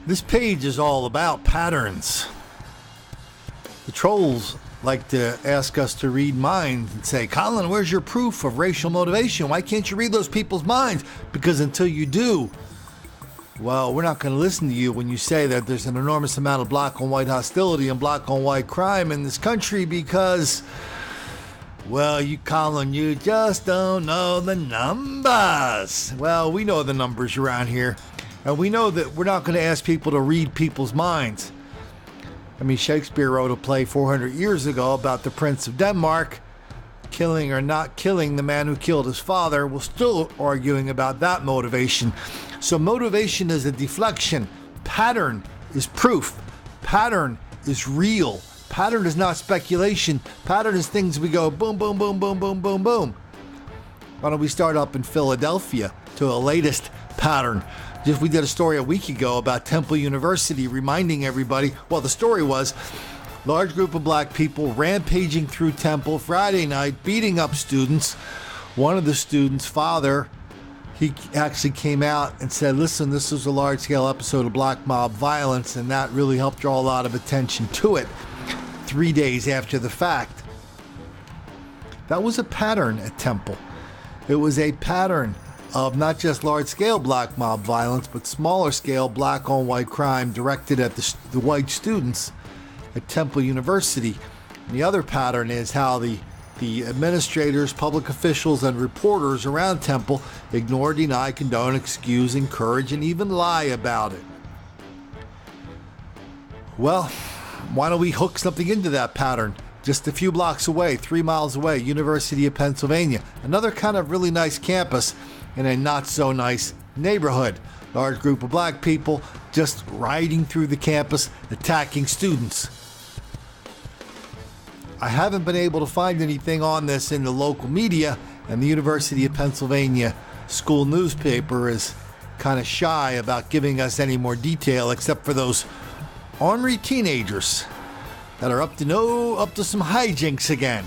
This page is all about patterns. The trolls like to ask us to read minds and say, Colin, where's your proof of racial motivation? Why can't you read those people's minds? Because until you do, well, we're not going to listen to you when you say that there's an enormous amount of black on white hostility and black on white crime in this country because, well, you, Colin, you just don't know the numbers. Well, we know the numbers around here. And we know that we're not going to ask people to read people's minds. I mean, Shakespeare wrote a play 400 years ago about the Prince of Denmark killing or not killing the man who killed his father. We're still arguing about that motivation. So motivation is a deflection. Pattern is proof. Pattern is real. Pattern is not speculation. Pattern is things we go boom, boom, boom, boom, boom, boom, boom. Why don't we start up in Philadelphia to a latest pattern? We did a story a week ago about Temple University reminding everybody, well, the story was large group of black people rampaging through Temple Friday night, beating up students. One of the students' father, he actually came out and said, listen, this was a large-scale episode of black mob violence, and that really helped draw a lot of attention to it 3 days after the fact. That was a pattern at Temple. It was a pattern of not just large-scale black mob violence, but smaller-scale black-on-white crime directed at the white students at Temple University. And the other pattern is how the administrators, public officials, and reporters around Temple ignore, deny, condone, excuse, encourage, and even lie about it. Well, why don't we hook something into that pattern? Just a few blocks away, 3 miles away, University of Pennsylvania. Another kind of really nice campus in a not so nice neighborhood. Large group of black people just riding through the campus, attacking students. I haven't been able to find anything on this in the local media, and the University of Pennsylvania school newspaper is kind of shy about giving us any more detail, except for those ornery teenagers that are up to some hijinks again.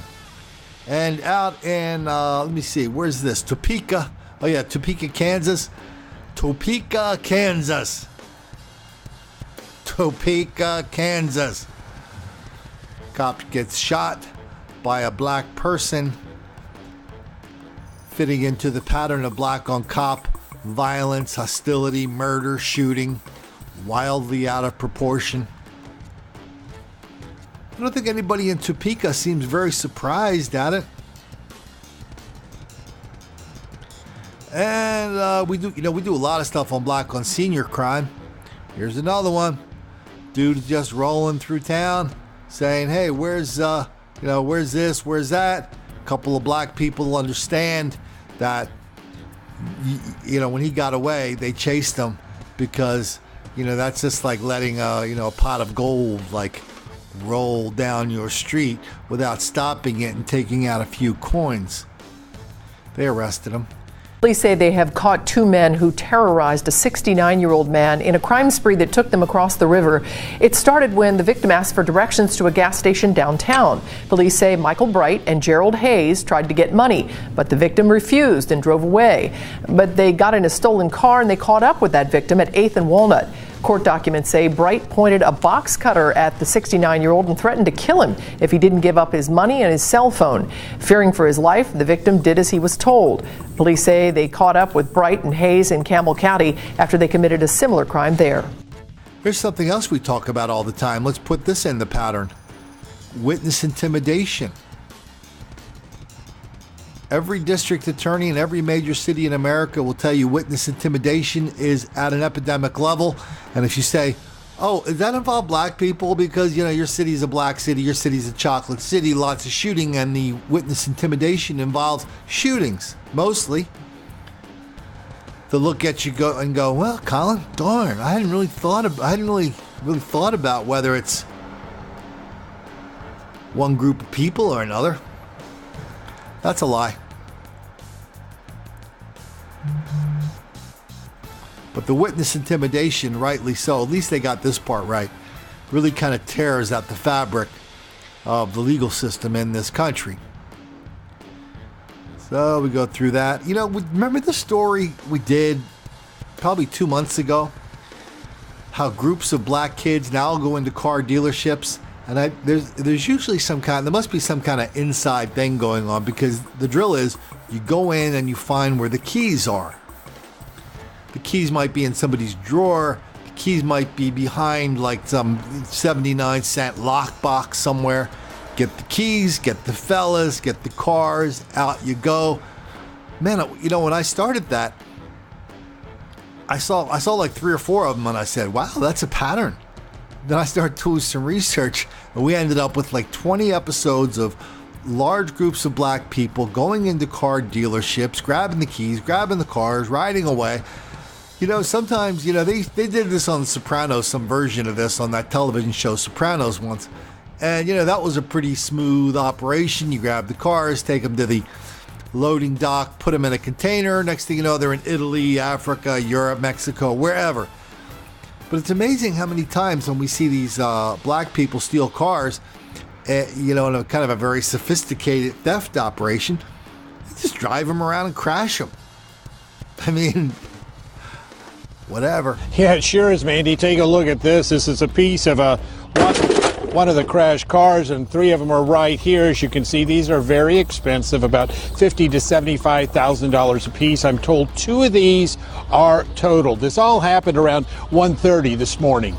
And out in, let me see, where's this? Topeka. Oh yeah, Topeka, Kansas. Topeka, Kansas. Topeka, Kansas. Cop gets shot by a black person, fitting into the pattern of black on cop violence, hostility, murder, shooting, wildly out of proportion. I don't think anybody in Topeka seems very surprised at it. And we do a lot of stuff on black on senior crime. Here's another one. Dude just rolling through town saying, hey, where's this, where's that? A couple of black people understand that, when he got away, they chased him because, that's just like letting, a pot of gold, like, roll down your street without stopping it and taking out a few coins. They arrested him. Police say they have caught 2 men who terrorized a 69-year-old man in a crime spree that took them across the river. It started when the victim asked for directions to a gas station downtown. Police say Michael Bright and Gerald Hayes tried to get money, but the victim refused and drove away. But they got in a stolen car and they caught up with that victim at 8th and Walnut. Court documents say Bright pointed a box cutter at the 69-year-old and threatened to kill him if he didn't give up his money and his cell phone. Fearing for his life, the victim did as he was told. Police say they caught up with Bright and Hayes in Campbell County after they committed a similar crime there. Here's something else we talk about all the time. Let's put this in the pattern. Witness intimidation. Every district attorney in every major city in America will tell you witness intimidation is at an epidemic level. And if you say, oh, does that involve black people? Because, your city's a black city, your city's a chocolate city, lots of shooting, and the witness intimidation involves shootings, mostly. They'll look at you and go, well, Colin, darn, I hadn't really thought about whether it's one group of people or another. That's a lie. But the witness intimidation, rightly so, at least they got this part right, really kind of tears at the fabric of the legal system in this country. So we go through that. Remember the story we did probably 2 months ago? how groups of black kids now go into car dealerships, and there's usually there must be some kind of inside thing going on, because the drill is you go in and you find where the keys are. The keys might be in somebody's drawer. The keys might be behind like some 79-cent lockbox somewhere. Get the keys, get the fellas, get the cars, out you go. Man, when I started that, I saw like 3 or 4 of them, and I said, wow, that's a pattern. Then I started doing some research, and we ended up with like 20 episodes of large groups of black people going into car dealerships, grabbing the keys, grabbing the cars, riding away. Sometimes, they did this on The Sopranos, some version of this on that television show Sopranos once. And, that was a pretty smooth operation. You grab the cars, take them to the loading dock, put them in a container. Next thing you know, they're in Italy, Africa, Europe, Mexico, wherever. But it's amazing how many times when we see these black people steal cars, in a kind of a very sophisticated theft operation, they just drive them around and crash them. I mean, whatever. Yeah, it sure is, Mandy. Take a look at this. This is a piece of one of the crashed cars, and 3 of them are right here. As you can see, these are very expensive, about $50,000 to $75,000 a piece. I'm told 2 of these are totaled. This all happened around 1:30 this morning.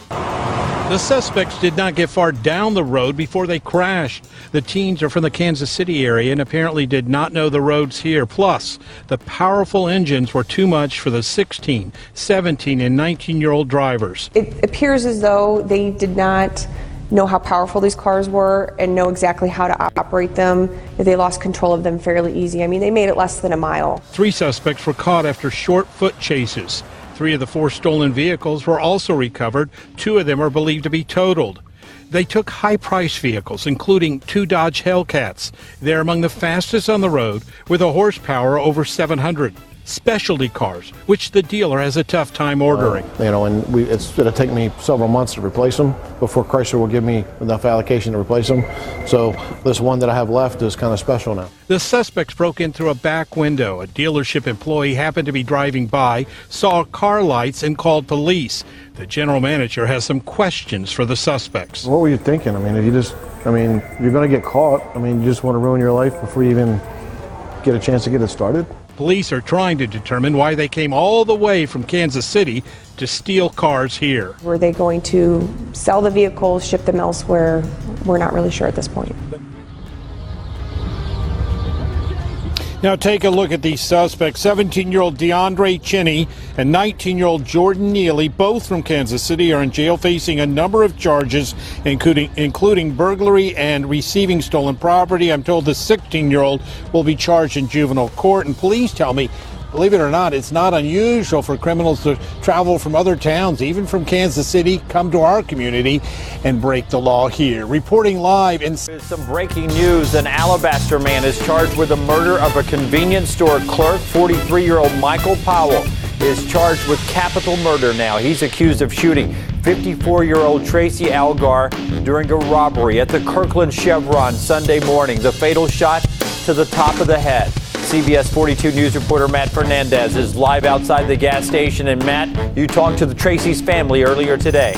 The suspects did not get far down the road before they crashed. The teens are from the Kansas City area and apparently did not know the roads here. Plus, the powerful engines were too much for the 16, 17, and 19-year-old drivers. It appears as though they did not know how powerful these cars were and know exactly how to operate them. They lost control of them fairly easy. I mean, they made it less than a mile. 3 suspects were caught after short foot chases. 3 of the 4 stolen vehicles were also recovered. 2 of them are believed to be totaled. They took high-priced vehicles, including 2 Dodge Hellcats. They're among the fastest on the road, with a horsepower over 700. Specialty cars, which the dealer has a tough time ordering. And it's going to take me several months to replace them before Chrysler will give me enough allocation to replace them. So this one that I have left is kind of special now. The suspects broke in through a back window. A dealership employee happened to be driving by, saw car lights, and called police. The general manager has some questions for the suspects. What were you thinking? You're going to get caught. You just want to ruin your life before you even get a chance to get it started? Police are trying to determine why they came all the way from Kansas City to steal cars here. Were they going to sell the vehicles, ship them elsewhere? We're not really sure at this point. Now take a look at these suspects. 17-year-old DeAndre Chinney and 19-year-old Jordan Neely, both from Kansas City, are in jail facing a number of charges, including burglary and receiving stolen property. I'm told the 16-year-old will be charged in juvenile court, and police tell me, believe it or not, it's not unusual for criminals to travel from other towns, even from Kansas City, come to our community and break the law here. Reporting live in... Some breaking news. An Alabaster man is charged with the murder of a convenience store clerk. 43-year-old Michael Powell is charged with capital murder now. He's accused of shooting 54-year-old Tracy Algar during a robbery at the Kirkland Chevron Sunday morning. The fatal shot to the top of the head. CBS 42 News reporter Matt Fernandez is live outside the gas station. And Matt, you talked to the Tracy's family earlier today.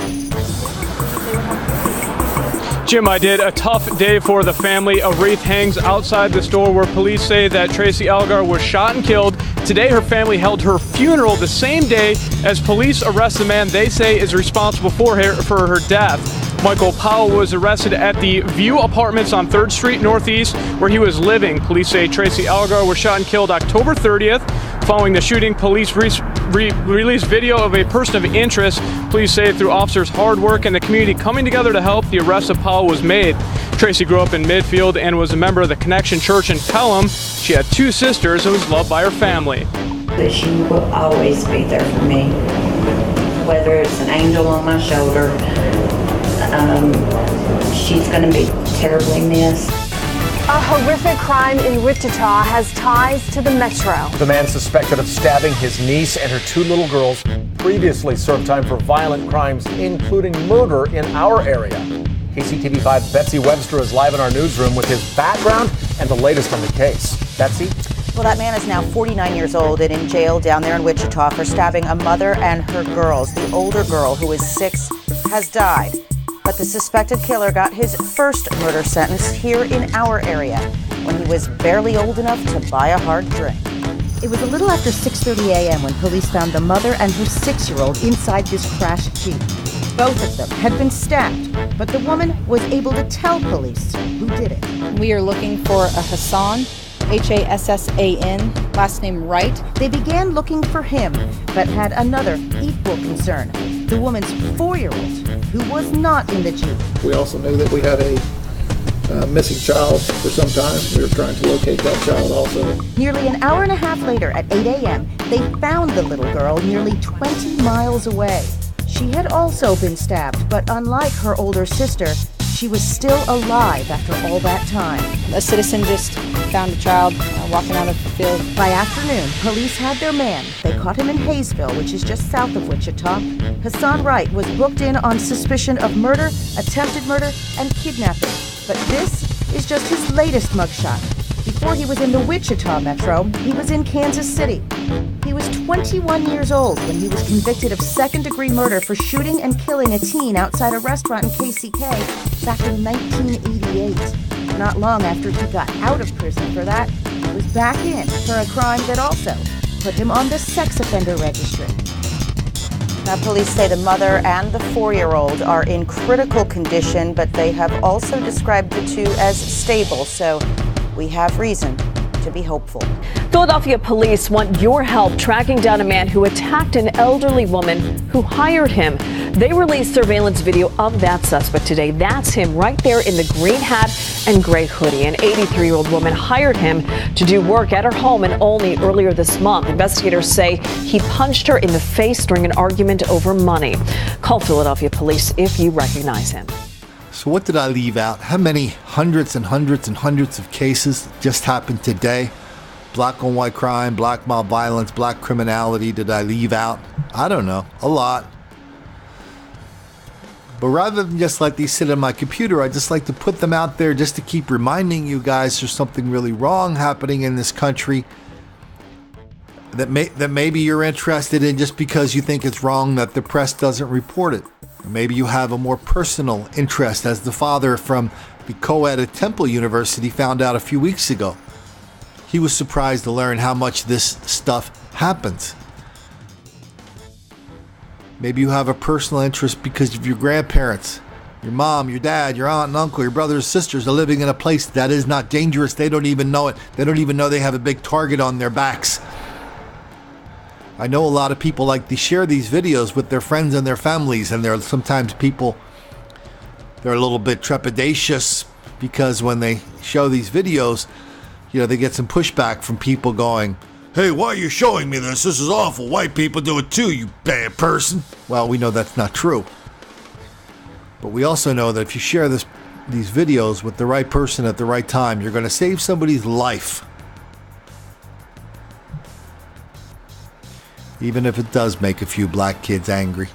Jim, I did. A tough day for the family. A wreath hangs outside the store where police say that Tracy Algar was shot and killed. Today, her family held her funeral the same day as police arrest the man they say is responsible for her death. Michael Powell was arrested at the View Apartments on 3rd Street Northeast, where he was living. Police say Tracy Algar was shot and killed October 30th. Following the shooting, police released video of a person of interest. Police say through officers' hard work and the community coming together to help, the arrest of Powell was made. Tracy grew up in Midfield and was a member of the Connection Church in Pelham. She had 2 sisters and was loved by her family. She will always be there for me, whether it's an angel on my shoulder. She's going to be terribly missed. A horrific crime in Wichita has ties to the metro. The man suspected of stabbing his niece and her 2 little girls previously served time for violent crimes, including murder in our area. KCTV5's Betsy Webster is live in our newsroom with his background and the latest on the case. Betsy? Well, that man is now 49 years old and in jail down there in Wichita for stabbing a mother and her girls. The older girl, who is 6, has died. But the suspected killer got his first murder sentence here in our area when he was barely old enough to buy a hard drink. It was a little after 6:30 a.m. when police found the mother and her 6-year-old inside this crashed Jeep. Both of them had been stabbed, but the woman was able to tell police who did it. We are looking for a Hassan, Hassan, last name Wright. They began looking for him, but had another equal concern, the woman's 4-year-old, who was not in the Jeep. We also knew that we had a missing child for some time. We were trying to locate that child also. Nearly an hour and a half later at 8 a.m., they found the little girl nearly 20 miles away. She had also been stabbed, but unlike her older sister, she was still alive after all that time. A citizen just found a child walking out of the field. By afternoon, police had their man. They caught him in Hayesville, which is just south of Wichita. Hassan Wright was booked in on suspicion of murder, attempted murder, and kidnapping. But this is just his latest mugshot. Before he was in the Wichita Metro, he was in Kansas City. He was 21 years old when he was convicted of second-degree murder for shooting and killing a teen outside a restaurant in KCK back in 1988. Not long after he got out of prison for that, he was back in for a crime that also put him on the sex offender registry. Now, police say the mother and the 4-year-old are in critical condition, but they have also described the two as stable, so we have reason to be hopeful. Philadelphia police want your help tracking down a man who attacked an elderly woman who hired him. They released surveillance video of that suspect today. That's him right there in the green hat and gray hoodie. An 83-year-old woman hired him to do work at her home in Olney earlier this month. Investigators say he punched her in the face during an argument over money. Call Philadelphia police if you recognize him. So what did I leave out? How many hundreds and hundreds and hundreds of cases just happened today? Black on white crime, black mob violence, black criminality did I leave out? I don't know. A lot. But rather than just let these sit on my computer, I just like to put them out there just to keep reminding you guys there's something really wrong happening in this country that maybe you're interested in just because you think it's wrong that the press doesn't report it. Maybe you have a more personal interest, as the father from the co-ed at Temple University found out a few weeks ago. He was surprised to learn how much this stuff happens. Maybe you have a personal interest because of your grandparents, your mom, your dad, your aunt and uncle, your brothers and sisters are living in a place that is not dangerous. They don't even know it. They don't even know they have a big target on their backs. I know a lot of people like to share these videos with their friends and their families, and there are sometimes people, they're a little bit trepidatious because when they show these videos, they get some pushback from people going, "Hey, why are you showing me this? This is awful. White people do it too, you bad person." Well, we know that's not true. But we also know that if you share these videos with the right person at the right time, you're going to save somebody's life. Even if it does make a few black kids angry.